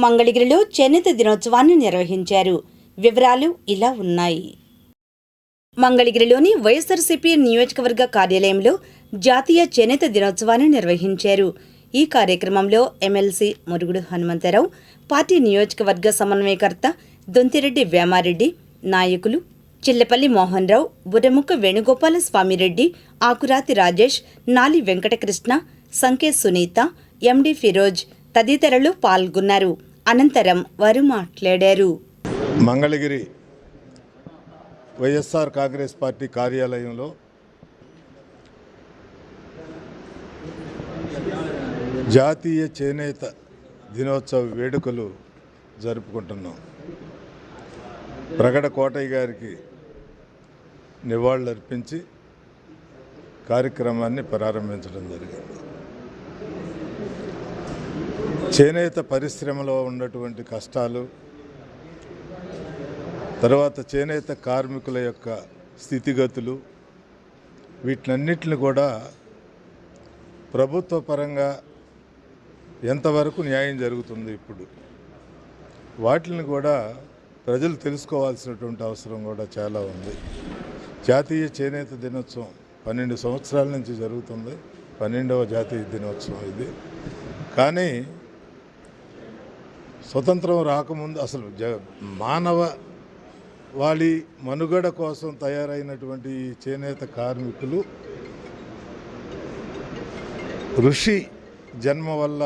మంగళగిరిలో చేనేత దినోత్సవాన్ని నిర్వహించారు. వివరాలు ఇలా ఉన్నాయి. మంగళగిరిలోని వైఎస్ఆర్సీపీ నియోజకవర్గ కార్యాలయంలో జాతీయ చేనేత దినోత్సవాన్ని నిర్వహించారు. ఈ కార్యక్రమంలో ఎమ్మెల్సీ మురుగుడు హనుమంతరావు, పార్టీ నియోజకవర్గ సమన్వయకర్త దొంతిరెడ్డి వేమారెడ్డి, నాయకులు చిల్లపల్లి మోహన్ రావు, బుర్రముక్క వేణుగోపాల స్వామిరెడ్డి, ఆకురాతి రాజేష్, నాలి వెంకటకృష్ణ, సంకే సునీత, ఎండి ఫిరోజ్ తదితరులు పాల్గొన్నారు. అనంతరం వారు మాట్లాడారు. మంగళగిరి వైఎస్ఆర్ కాంగ్రెస్ పార్టీ కార్యాలయంలో జాతీయ చేనేత దినోత్సవ వేడుకలు జరుపుకుంటున్నాం. ప్రగడ కోటయ్య గారికి నివాళులర్పించి కార్యక్రమాన్ని ప్రారంభించడం జరిగింది. చేనేత పరిశ్రమలో ఉన్నటువంటి కష్టాలు, తర్వాత చేనేత కార్మికుల యొక్క స్థితిగతులు, వీటినన్నిటిని కూడా ప్రభుత్వ పరంగా ఎంతవరకు న్యాయం జరుగుతుంది, ఇప్పుడు వాటిని కూడా ప్రజలు తెలుసుకోవాల్సినటువంటి అవసరం కూడా చాలా ఉంది. జాతీయ చేనేత దినోత్సవం 12 సంవత్సరాల నుంచి జరుగుతుంది. 12వ జాతీయ దినోత్సవం ఇది. కానీ స్వతంత్రం రాకముందు అసలు మానవ వాళి మనుగడ కోసం తయారైనటువంటి ఈ చేనేత కార్మికులు ఋషి జన్మ వల్ల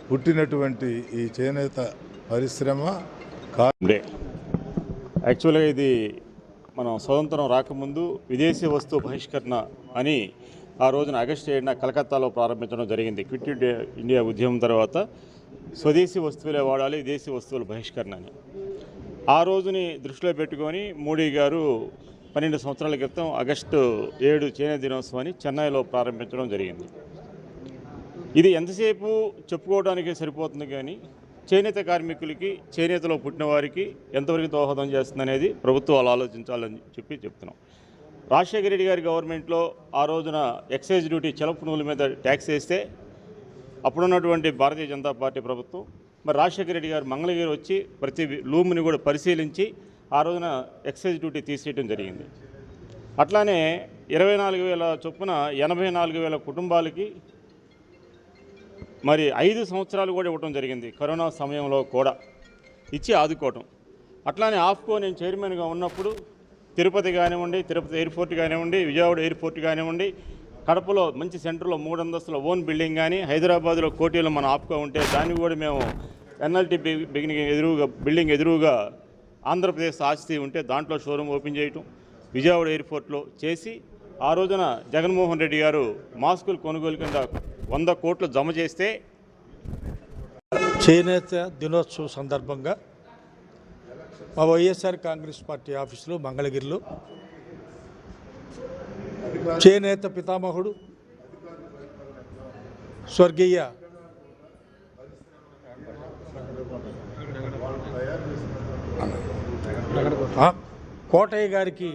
పుట్టినటువంటి ఈ చేనేత పరిశ్రమ యాక్చువల్గా ఇది మనం స్వతంత్రం రాకముందు విదేశీ వస్తువు బహిష్కరణ అని ఆ రోజున ఆగస్టు 7న కలకత్తాలో ప్రారంభించడం జరిగింది. క్విట్ ఇండియా ఉద్యమం తర్వాత స్వదేశీ వస్తువులే వాడాలి, విదేశీ వస్తువుల బహిష్కరణ అని ఆ రోజుని దృష్టిలో పెట్టుకొని మోడీ గారు 12 సంవత్సరాల క్రితం ఆగస్టు 7 చేనేత దినోత్సవాన్ని చెన్నైలో ప్రారంభించడం జరిగింది. ఇది ఎంతసేపు చెప్పుకోవడానికి సరిపోతుంది, కానీ చేనేత కార్మికులకి, చేనేతలో పుట్టిన వారికి ఎంతవరకు దోహదం చేస్తుందనేది ప్రభుత్వాలు ఆలోచించాలని చెప్తున్నాం. రాజశేఖర రెడ్డి గారి గవర్నమెంట్లో ఆ రోజున ఎక్సైజ్ డ్యూటీ, చలపు నూలు మీద ట్యాక్స్ వేస్తే అప్పుడున్నటువంటి భారతీయ జనతా పార్టీ ప్రభుత్వం, మరి రాజశేఖర రెడ్డి గారు మంగళగిరి వచ్చి ప్రతి లూమ్ని కూడా పరిశీలించి ఆ రోజున ఎక్సైజ్ డ్యూటీ తీసేయడం జరిగింది. అట్లానే 24,000 చొప్పున 84,000 కుటుంబాలకి మరి 5 సంవత్సరాలు కూడా ఇవ్వడం జరిగింది. కరోనా సమయంలో కూడా ఇచ్చి ఆదుకోవటం. అట్లానే ఆఫ్కో నేను చైర్మన్గా ఉన్నప్పుడు తిరుపతి కానివ్వండి, తిరుపతి ఎయిర్పోర్ట్ కానివ్వండి, విజయవాడ ఎయిర్పోర్ట్ కానివ్వండి, కడపలో మంచి సెంటర్లో 3 అంతస్తుల ఓన్ బిల్డింగ్ కానీ, హైదరాబాద్లో కోటిలో మన ఆఫ్కో ఉంటే దాన్ని కూడా మేము ఎన్ఎల్టీ బిల్డింగ్ ఎదురుగా ఆంధ్రప్రదేశ్ ఆస్తి ఉంటే దాంట్లో షోరూమ్ ఓపెన్ చేయటం, విజయవాడ ఎయిర్పోర్ట్లో చేసి ఆ రోజున జగన్మోహన్ రెడ్డి గారు మాస్కులు కొనుగోలు కింద 100 కోట్లు జమ చేస్తే, చేనేత దినోత్సవం సందర్భంగా మా వైఎస్ఆర్ కాంగ్రెస్ పార్టీ ఆఫీసులో మంగళగిరిలో చేనేత పితామహుడు స్వర్గీయ కోటయ్య గారికి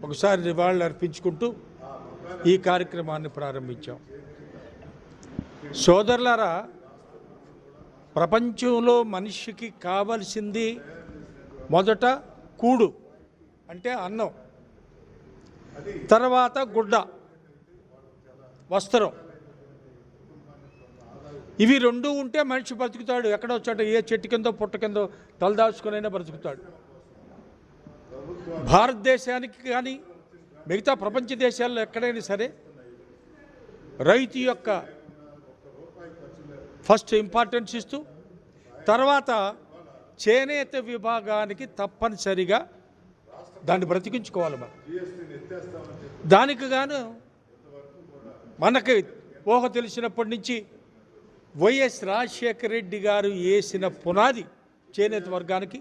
ఒకసారి నివాళులు అర్పించుకుంటూ ఈ కార్యక్రమాన్ని ప్రారంభించాం. సోదరులారా, ప్రపంచంలో మనిషికి కావలసింది మొదట కూడు అంటే అన్నం, తర్వాత గుడ్డ, వస్త్రం. ఇవి 2 ఉంటే మనిషి బ్రతుకుతాడు. ఎక్కడో చోట ఏ చెట్టు కిందో పుట్ట కిందో తలదాచుకునైనా బ్రతుకుతాడు. భారతదేశానికి కానీ మిగతా ప్రపంచ దేశాల్లో ఎక్కడైనా సరే రైతు యొక్క ఫస్ట్ ఇంపార్టెన్స్ ఇస్తూ, తర్వాత చేనేత విభాగానికి తప్పనిసరిగా దాన్ని బ్రతికించుకోవాలి. మనం దానికి గాను మనకి ఊహ తెలిసినప్పటి నుంచి వైఎస్ రాజశేఖర రెడ్డి గారు వేసిన పునాది చేనేత వర్గానికి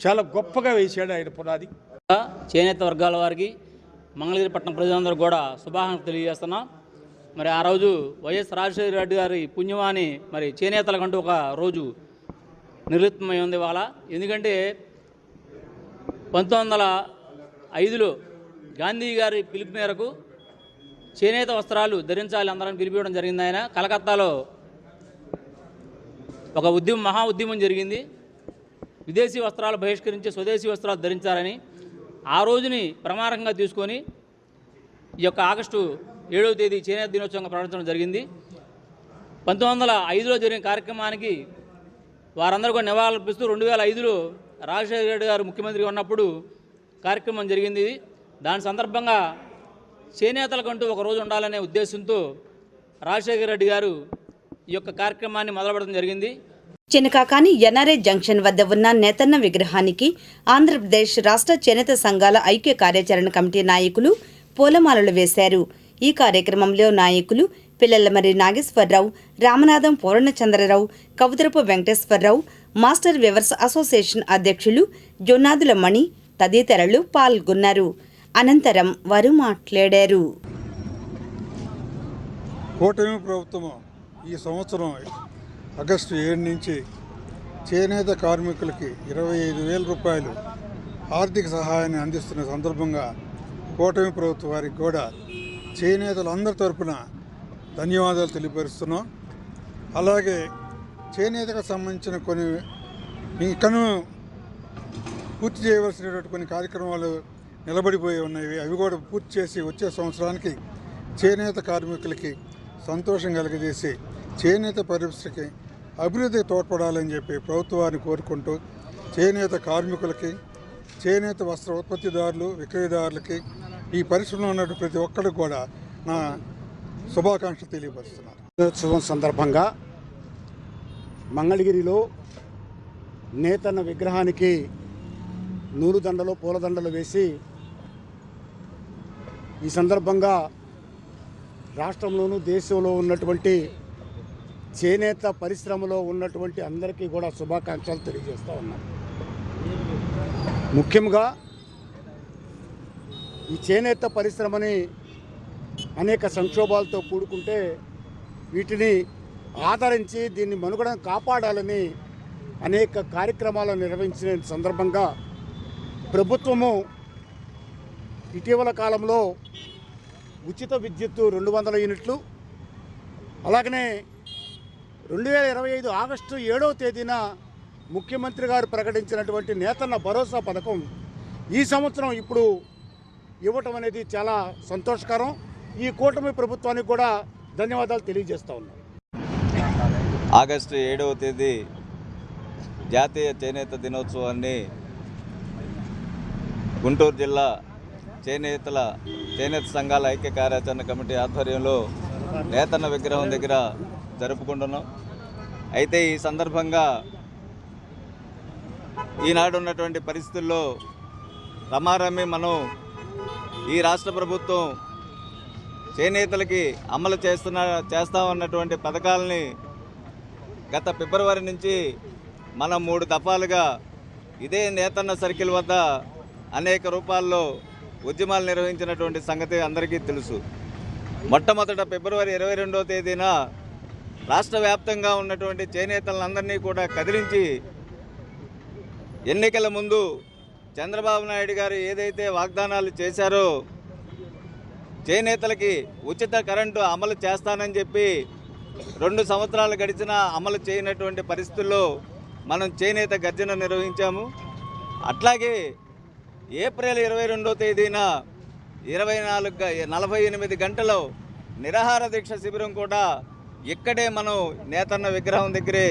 చాలా గొప్పగా వేసాడు ఆయన పునాది. చేనేత వర్గాల వారికి, మంగళగిరి పట్టణ ప్రజలందరూ కూడా శుభాకాంక్షలు తెలియజేస్తున్నాం. మరి ఆ రోజు వైఎస్ రాజశేఖర రెడ్డి గారి పుణ్యమాని మరి చేనేతలకంటూ ఒక రోజు నిర్లిప్తమై ఉంది ఇవాళ. ఎందుకంటే 1905లో గాంధీ గారి పిలుపు మేరకు చేనేత వస్త్రాలు ధరించాలి అందరం పిలిపివ్వడం జరిగింది. ఆయన కలకత్తాలో ఒక మహా ఉద్యమం జరిగింది. విదేశీ వస్త్రాలు బహిష్కరించి స్వదేశీ వస్త్రాలు ధరించాలని ఆ రోజుని ప్రమాణంగా తీసుకొని ఈ యొక్క ఆగస్టు 7వ తేదీ చేనేత దినోత్సవంగా ప్రకటించడం జరిగింది. 1905లో జరిగిన కార్యక్రమానికి వారందరూ కూడా నివాళులర్పిస్తూ 2005లో రాజశేఖర రెడ్డి గారు ముఖ్యమంత్రిగా ఉన్నప్పుడు కార్యక్రమం జరిగింది. దాని సందర్భంగా చేనేతలకంటూ ఒక రోజు ఉండాలనే ఉద్దేశంతో రాజశేఖర రెడ్డి గారు ఈ యొక్క కార్యక్రమాన్ని మొదలుపెట్టడం జరిగింది. చినకాకాని ఎన్ఆర్ఐ జంక్షన్ వద్ద ఉన్న నేతన్న విగ్రహానికి ఆంధ్రప్రదేశ్ రాష్ట్ర చేనేత సంఘాల ఐక్య కార్యాచరణ కమిటీ నాయకులు పూలమాలలు వేశారు. ఈ కార్యక్రమంలో నాయకులు Pillalamarri Nageswararao, Ramanatham Purnachandrarao, Kavutharapu Venkateswararao, master weavers association అధ్యక్షులు జొన్నాదుల మణి తదితరులు పాల్గొన్నారు. అనంతరం వారు మాట్లాడారు. కూటమి ప్రభుత్వం ఈ సంవత్సరం ఆగస్టు 7 నుంచి చేనేత కార్మికులకి 25,000 రూపాయలు ఆర్థిక సహాయాన్ని అందిస్తున్న సందర్భంగా కూటమి ప్రభుత్వం వారికి కూడా చేనేతలందరి తరపున ధన్యవాదాలు తెలియపరుస్తున్నాం. అలాగే చేనేతకు సంబంధించిన కొన్ని ఇంకనూ పూర్తి చేయవలసినటువంటి కొన్ని కార్యక్రమాలు నిలబడిపోయి ఉన్నాయి. అవి కూడా పూర్తి చేసి వచ్చే సంవత్సరానికి చేనేత కార్మికులకి సంతోషం కలుగజేసి చేనేత పరిశ్రమకి అభివృద్ధికి తోడ్పడాలని చెప్పి ప్రభుత్వాన్ని కోరుకుంటూ చేనేత కార్మికులకి, చేనేత వస్త్ర ఉత్పత్తిదారులు, విక్రయదారులకి, ఈ పరిశ్రమలో ఉన్నటువంటి ప్రతి ఒక్కరికి కూడా నా శుభాకాంక్షలు తెలియపరుస్తున్నాను. దినోత్సవం సందర్భంగా మంగళగిరిలో నేతన్న విగ్రహానికి నూలుదండలు, పూలదండలు వేసి ఈ సందర్భంగా రాష్ట్రంలోనూ దేశంలో ఉన్నటువంటి చేనేత పరిశ్రమలో ఉన్నటువంటి అందరికీ కూడా శుభాకాంక్షలు తెలియజేస్తూ ఉన్నాం. ముఖ్యంగా ఈ చేనేత పరిశ్రమని అనేక సంక్షోభాలతో కూడుకుంటే వీటిని ఆదరించి దీన్ని మనుగడను కాపాడాలని అనేక కార్యక్రమాలను నిర్వహించిన సందర్భంగా ప్రభుత్వము ఇటీవల కాలంలో ఉచిత విద్యుత్తు 200 యూనిట్లు, అలాగనే 2025 ఆగస్టు 7వ తేదీన ముఖ్యమంత్రి గారు ప్రకటించినటువంటి నేతన్న భరోసా పథకం ఈ సంవత్సరం ఇప్పుడు ఇవ్వటం అనేది చాలా సంతోషకరం. ఈ కూటమి ప్రభుత్వానికి కూడా ధన్యవాదాలు తెలియజేస్తూ ఉన్నాం. ఆగస్టు 7వ తేదీ జాతీయ చేనేత దినోత్సవాన్ని గుంటూరు జిల్లా చేనేత సంఘాల ఐక్య కార్యాచరణ కమిటీ ఆధ్వర్యంలో నేతన్న విగ్రహం దగ్గర జరుపుకుంటున్నాం. అయితే ఈ సందర్భంగా ఈనాడు ఉన్నటువంటి పరిస్థితుల్లో రమారమి మనం ఈ రాష్ట్ర ప్రభుత్వం చేనేతలకి అమలు చేస్తామన్నటువంటి పథకాలని గత ఫిబ్రవరి నుంచి మనం 3 దఫాలుగా ఇదే నేతన్న సర్కిల్ వద్ద అనేక రూపాల్లో ఉద్యమాలు నిర్వహించినటువంటి సంగతి అందరికీ తెలుసు. మొట్టమొదట ఫిబ్రవరి 22వ తేదీన రాష్ట్ర వ్యాప్తంగా ఉన్నటువంటి చేనేతలందరినీ కూడా కదిలించి ఎన్నికల ముందు చంద్రబాబు నాయుడు గారు ఏదైతే వాగ్దానాలు చేశారో చేనేతలకి ఉచిత కరెంటు అమలు చేస్తానని చెప్పి 2 సంవత్సరాలు గడిచినా అమలు చేయనటువంటి పరిస్థితుల్లో మనం చేనేత గర్జన నిర్వహించాము. అట్లాగే ఏప్రిల్ 22వ తేదీన 48 గంటలు నిరాహార దీక్ష శిబిరం కూడా ఇక్కడే మనం నేతన్న విగ్రహం దగ్గరే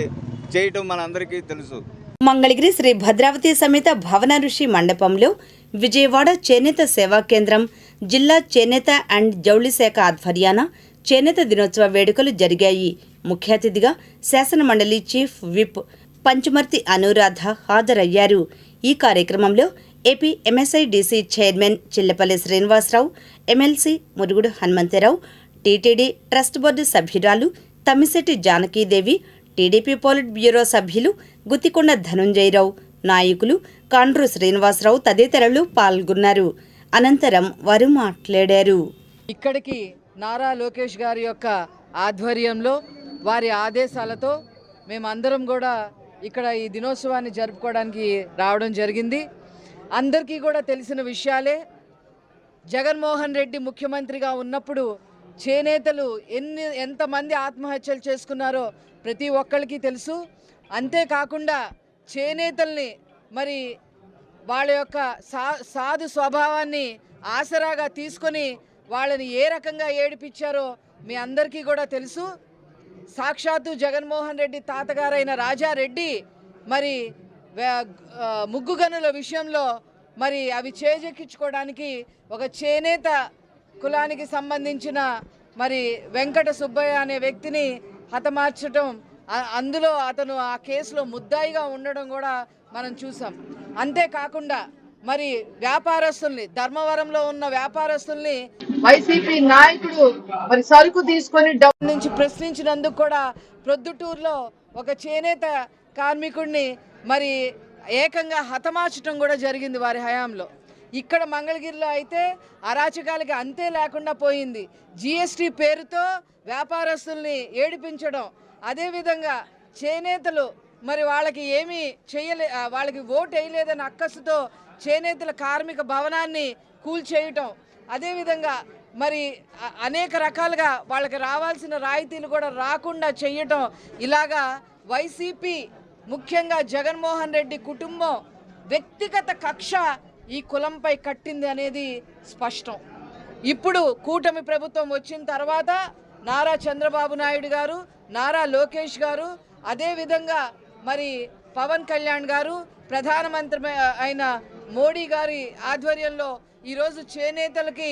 చేయటం మనందరికీ తెలుసు. మంగళగిరి శ్రీ భద్రావతి సమేత భవన ఋషి మండపంలో విజయవాడ చేనేత సేవా కేంద్రం, జిల్లా చేనేత అండ్ జౌళి శాఖ ఆధ్వర్యాన చేనేత దినోత్సవ వేడుకలు జరిగాయి. ముఖ్య అతిథిగా శాసనమండలి చీఫ్ విప్ పంచుమర్తి అనురాధ హాజరయ్యారు. ఈ కార్యక్రమంలో AP MSIDC chairman Chillapalli Srinivasarao, MLC Murugudu Hanumantharao, TTD trust board సభ్యురాలు Tammisetti Janakidevi, TDP politburo సభ్యులు గుత్తికొండ ధనుంజయరావు, నాయకులు కాండ్రు శ్రీనివాసరావు తదితరులు పాల్గొన్నారు. అనంతరం వారు మాట్లాడారు. ఇక్కడికి నారా లోకేష్ గారి యొక్క ఆధ్వర్యంలో వారి ఆదేశాలతో మేమందరం కూడా ఇక్కడ ఈ దినోత్సవాన్ని జరుపుకోవడానికి రావడం జరిగింది. అందరికీ కూడా తెలిసిన విషయాలే. జగన్మోహన్ రెడ్డి ముఖ్యమంత్రిగా ఉన్నప్పుడు చేనేతలు ఎంతమంది ఆత్మహత్యలు చేసుకున్నారో ప్రతి ఒక్కరికి తెలుసు. అంతేకాకుండా చేనేతల్ని మరి వాళ్ళ యొక్క సాధు స్వభావాన్ని ఆసరాగా తీసుకొని వాళ్ళని ఏ రకంగా ఏడిపించారో మీ అందరికీ కూడా తెలుసు. సాక్షాత్తు జగన్మోహన్ రెడ్డి తాతగారైన రాజారెడ్డి మరి ముగ్గు గనుల విషయంలో మరి అవి చేజెక్కించుకోవడానికి ఒక చేనేత కులానికి సంబంధించిన మరి వెంకట సుబ్బయ్య అనే వ్యక్తిని హతమార్చడం, అందులో అతను ఆ కేసులో ముద్దాయిగా ఉండడం కూడా మనం చూసాం. అంతేకాకుండా మరి వ్యాపారస్తుల్ని, ధర్మవరంలో ఉన్న వ్యాపారస్తుల్ని వైసీపీ నాయకుడు మరి సరుకు తీసుకొని డబ్బు నుంచి ప్రశ్నించినందుకు కూడా ప్రొద్దుటూరులో ఒక చేనేత కార్మికుడిని మరి ఏకంగా హతమార్చడం కూడా జరిగింది వారి హయాంలో. ఇక్కడ మంగళగిరిలో అయితే అరాచకాలకి అంతే లేకుండా పోయింది. జిఎస్టీ పేరుతో వ్యాపారస్తుల్ని ఏడిపించడం, అదేవిధంగా చేనేతలు మరి వాళ్ళకి ఏమీ వాళ్ళకి ఓటు వేయలేదని అక్కసుతో చేనేతల కార్మిక భవనాన్ని కూల్చేయటం, అదేవిధంగా మరి అనేక రకాలుగా వాళ్ళకి రావాల్సిన రాయితీలు కూడా రాకుండా చేయటం, ఇలాగా వైసీపీ ముఖ్యంగా జగన్మోహన్ రెడ్డి కుటుంబం వ్యక్తిగత కక్ష ఈ కులంపై కట్టింది అనేది స్పష్టం. ఇప్పుడు కూటమి ప్రభుత్వం వచ్చిన తర్వాత నారా చంద్రబాబు నాయుడు గారు, నారా లోకేష్ గారు, అదేవిధంగా మరి పవన్ కళ్యాణ్ గారు, ప్రధానమంత్రి అయిన మోడీ గారి ఆధ్వర్యంలో ఈరోజు చేనేతలకి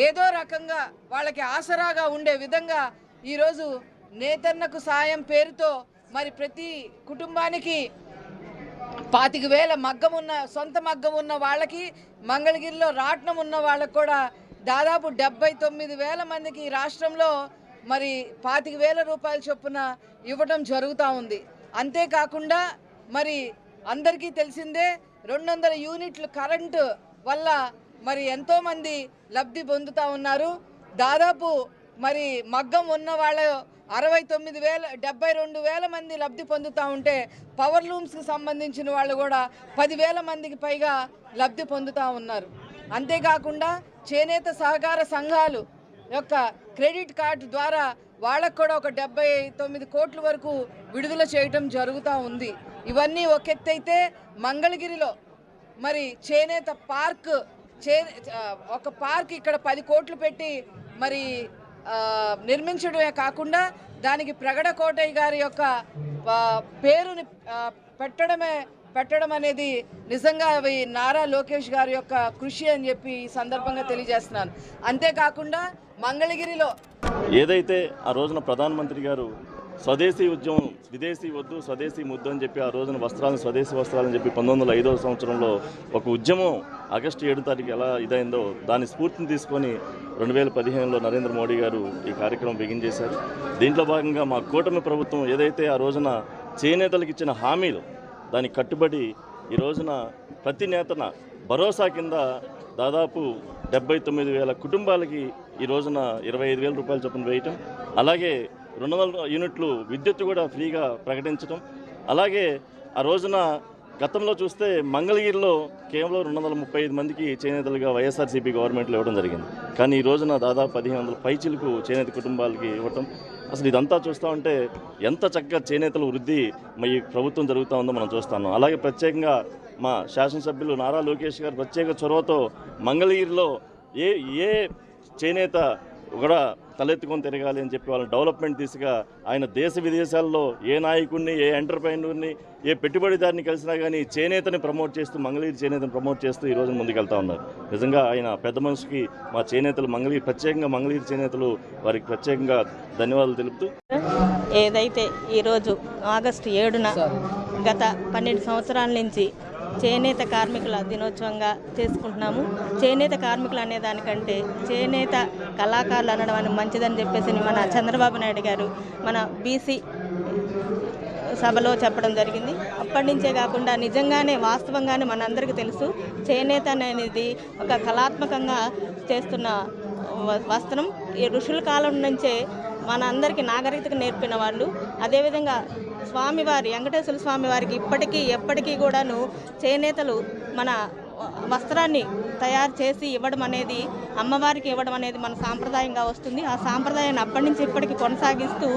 ఏదో రకంగా వాళ్ళకి ఆసరాగా ఉండే విధంగా ఈరోజు నేతన్నకు సాయం పేరుతో మరి ప్రతి కుటుంబానికి 25,000 మగ్గం ఉన్న, సొంత మగ్గం ఉన్న వాళ్ళకి, మంగళగిరిలో రాట్నం ఉన్న వాళ్ళకు కూడా దాదాపు 79,000 మందికి రాష్ట్రంలో మరి 25,000 రూపాయల చొప్పున ఇవ్వడం జరుగుతూ ఉంది. అంతేకాకుండా మరి అందరికీ తెలిసిందే 200 యూనిట్లు కరెంటు వల్ల మరి ఎంతోమంది లబ్ధి పొందుతూ ఉన్నారు. దాదాపు మరి మగ్గం ఉన్న వాళ్ళు 72,000 మంది లబ్ధి పొందుతూ ఉంటే పవర్ లూమ్స్కి సంబంధించిన వాళ్ళు కూడా 10,000 మందికి పైగా లబ్ధి పొందుతూ ఉన్నారు. అంతేకాకుండా చేనేత సహకార సంఘాలు యొక్క క్రెడిట్ కార్డు ద్వారా వాళ్ళకు కూడా ఒక 79 కోట్ల వరకు విడుదల చేయటం జరుగుతూ ఉంది. ఇవన్నీ ఒక ఎత్తైతే మంగళగిరిలో మరి చేనేత పార్క్ ఒక పార్క్ ఇక్కడ 10 కోట్లు పెట్టి మరి నిర్మించడమే కాకుండా దానికి ప్రగడ కోటయ్య గారి యొక్క పేరుని పెట్టడం అనేది నిజంగా అవి నారా లోకేష్ గారి యొక్క కృషి అని చెప్పి ఈ సందర్భంగా తెలియజేస్తున్నాను. అంతేకాకుండా మంగళగిరిలో ఏదైతే ఆ రోజున ప్రధానమంత్రి గారు స్వదేశీ ఉద్యమం, విదేశీ వద్దు స్వదేశీ ముద్దు అని చెప్పి ఆ రోజున స్వదేశీ వస్త్రాలని చెప్పి 1905వ సంవత్సరంలో ఒక ఉద్యమం ఆగస్టు 7వ తారీఖు ఎలా ఇదైందో దాని స్ఫూర్తిని తీసుకొని 2015లో నరేంద్ర మోడీ గారు ఈ కార్యక్రమం బిగించేశారు. దీంట్లో భాగంగా మా కూటమి ప్రభుత్వం ఏదైతే ఆ రోజున చేనేతలకు ఇచ్చిన హామీలు దానికి కట్టుబడి ఈ రోజున ప్రతి నేతన భరోసా కింద దాదాపు 79,000 కుటుంబాలకి ఈ రోజున 25,000 రూపాయల చొప్పున వేయటం, అలాగే 200 యూనిట్లు విద్యుత్ కూడా ఫ్రీగా ప్రకటించడం, అలాగే ఆ రోజున గతంలో చూస్తే మంగళగిరిలో కేవలం 235 మందికి చేనేతలుగా వైఎస్ఆర్సీపీ గవర్నమెంట్లో ఇవ్వడం జరిగింది. కానీ ఈ రోజున దాదాపు 1,500 పైచిలకు చేనేత కుటుంబాలకి ఇవ్వటం, అసలు ఇదంతా చూస్తూ ఉంటే ఎంత చక్కగా చేనేతల వృద్ధి ఈ ప్రభుత్వం జరుగుతూ ఉందో మనం చూస్తాము. అలాగే ప్రత్యేకంగా మా శాసనసభ్యులు నారా లోకేష్ గారు ప్రత్యేక చొరవతో మంగళగిరిలో ఏ చేనేత కూడా తలెత్తుకొని తిరగాలి అని చెప్పి వాళ్ళ డెవలప్మెంట్ దిశగా ఆయన దేశ విదేశాల్లో ఏ నాయకుడిని, ఏ ఎంటర్ప్రైనర్ని, ఏ పెట్టుబడిదారిని కలిసినా కానీ చేనేతని ప్రమోట్ చేస్తూ, మంగళగిరి చేనేతని ప్రమోట్ చేస్తూ ఈ రోజు ముందుకెళ్తా ఉన్నారు. నిజంగా ఆయన పెద్ద మనిషికి మా చేనేతలు ప్రత్యేకంగా మంగళగిరి చేనేతలు వారికి ప్రత్యేకంగా ధన్యవాదాలు తెలుపుతూ, ఏదైతే ఈరోజు ఆగస్టు 7న గత 12 సంవత్సరాల నుంచి చేనేత కార్మికుల దినోత్సవంగా చేసుకుంటున్నాము. చేనేత కార్మికులు అనే దానికంటే చేనేత కళాకారులు అనడం అని మంచిదని చెప్పేసి మన చంద్రబాబు నాయుడు గారు మన బీసీ సభలో చెప్పడం జరిగింది. అప్పటి నుంచే కాకుండా నిజంగానే వాస్తవంగానే మనందరికీ తెలుసు, చేనేత అనేది ఒక కళాత్మకంగా చేస్తున్న వస్త్రం. ఈ ఋషుల కాలం నుంచే మన అందరికీ నాగరికతకు నేర్పిన వాళ్ళు. అదేవిధంగా స్వామివారి వెంకటేశ్వర స్వామి వారికి ఇప్పటికీ ఎప్పటికీ కూడాను చేనేతలు మన వస్త్రాన్ని తయారు చేసి ఇవ్వడం అనేది, అమ్మవారికి ఇవ్వడం అనేది మన సాంప్రదాయంగా వస్తుంది. ఆ సాంప్రదాయాన్ని అప్పటి నుంచి ఇప్పటికీ కొనసాగిస్తూ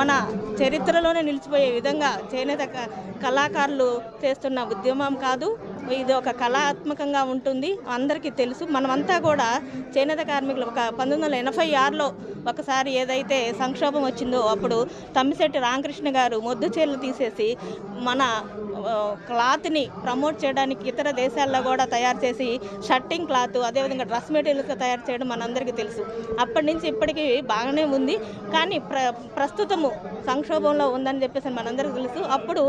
మన చరిత్రలోనే నిలిచిపోయే విధంగా చేనేత కళాకారులు చేస్తున్న ఉద్యమం కాదు, ఇది ఒక కళాత్మకంగా ఉంటుంది. అందరికీ తెలుసు. మనమంతా కూడా చేనేత కార్మికులు ఒక 1986లో ఒకసారి ఏదైతే సంక్షోభం వచ్చిందో అప్పుడు తమ్మిశెట్టి రామకృష్ణ గారు మొద్దు చీరలు తీసేసి మన క్లాత్ని ప్రమోట్ చేయడానికి ఇతర దేశాల్లో కూడా తయారు చేసి షర్టింగ్ క్లాత్, అదేవిధంగా డ్రెస్ మెటీరియల్స్గా తయారు చేయడం మనందరికీ తెలుసు. అప్పటి నుంచి ఇప్పటికీ బాగానే ఉంది, కానీ ప్రస్తుతము సంక్షోభంలో ఉందని చెప్పేసి మనందరికీ తెలుసు. అప్పుడు